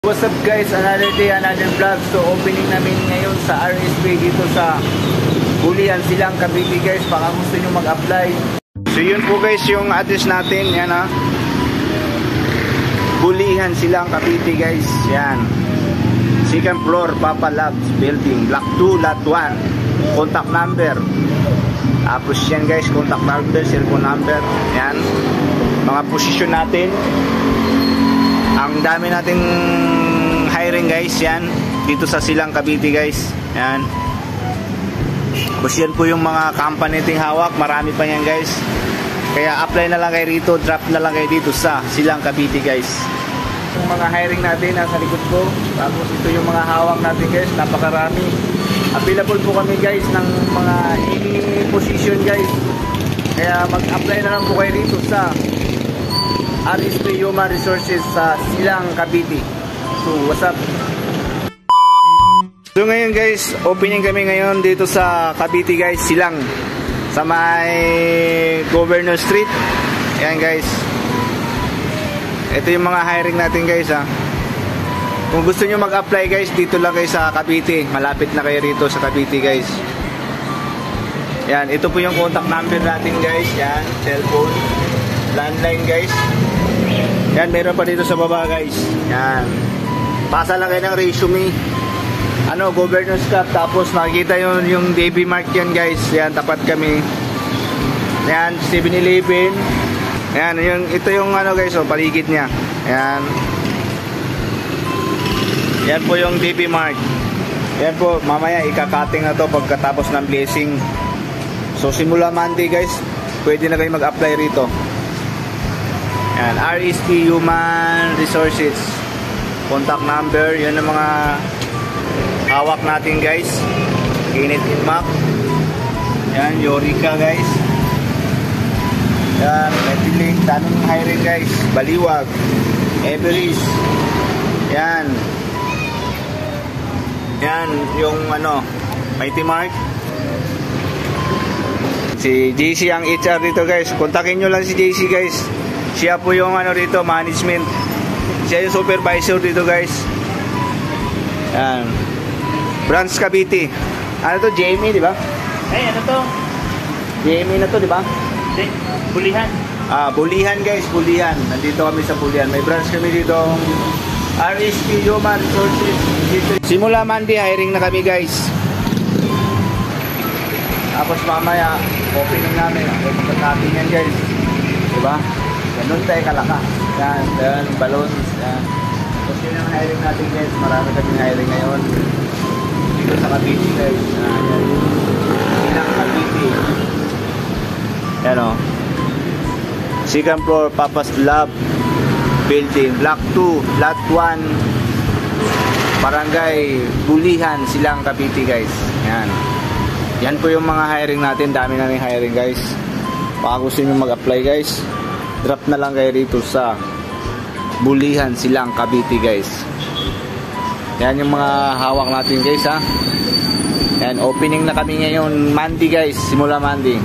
What's up guys, another day, another vlog. So opening namin ngayon sa RSP dito sa Bulihan, Silang, Cavite guys. Baka gusto nyo mag-apply. So yun po guys yung address natin. Yan ha, Bulihan, Silang, Cavite guys. Yan, second floor, Papa Labs building, block 2, lot 1. Contact number. Tapos yan guys, contact number, cellphone number. Yan, mga posisyon natin. Ang dami nating hiring guys, yan dito sa Silang, Cavite guys. Yan, tapos yan po yung mga company nating hawak. Marami pa yan guys, kaya apply na lang kayo rito, drop na lang kayo dito sa Silang, Cavite guys. Yung mga hiring natin nasa likod ko. Tapos ito yung mga hawak natin guys, napakarami. Available po kami guys ng mga any position guys, kaya mag-apply na lang po kayo rito sa RSP Human Resources sa Silang, Cavite. So what's up? So ngayon guys, opening kami ngayon dito sa Cavite guys, Silang, sa may Governor Street. Ayan guys, ito yung mga hiring natin guys ha. Kung gusto nyo mag-apply guys, dito lang kayo sa Cavite. Malapit na kayo rito sa Cavite guys. Yan, ito po yung contact number natin guys. Yan, cellphone, landline guys. Yan, meron pa dito sa baba guys. Yan, pasa lang kayo ng resume, Governor's Cup. Tapos makikita yung DB mark yan guys. Yan, tapat kami. Yan, 7-Eleven. Yan, ito yung guys, paligid nya. Yan, yan po yung DB mark. Yan po, mamaya ikakating na to pagkatapos ng blessing. So simula Monday guys, pwede na kayo mag-apply rito. Yan, RSP Human Resources, contact number. Yan ang mga hawak natin guys. Kenneth Inmac. Yan, Yorika guys. Yan, Metilink, tanong hiring guys. Baliwag, Everest. Yan, yan yung Mighty Mark. Si JC ang HR dito guys. Kontakin nyo lang si JC guys. Siya po yung rito, management. Siya yung supervisor dito guys. Yan, Branch Cavite. Ano to, Jamie, di ba? Ay, ano to? Jamie na to, di ba? Bulihan. Bulihan guys, Bulihan. Nandito kami sa Bulihan. May branch kami dito, RSP Human Resources dito. Simula Monday, hiring na kami guys. Tapos mamaya, opening namin. Open natin yan guys, diba? Ganun tayo kalaka. Yan, yan, balloons. Yan. Tapos yun ang hiring natin guys. Marami kaming hiring ngayon dito sa Cavite guys. Yan, Silang, Cavite. Yan o, second floor, Papa's Lab building, block 2, lot 1, Barangay Bulihan, Silang, Cavite guys. Yan, yan po yung mga hiring natin. Dami na rin hiring guys. Baka gusto nyo mag-apply guys, drop na lang kayo rito sa Bulihan, Silang, Cavite guys. Yan yung mga hawak natin guys ha. Yan, opening na kami ngayon Monday guys, simula Monday.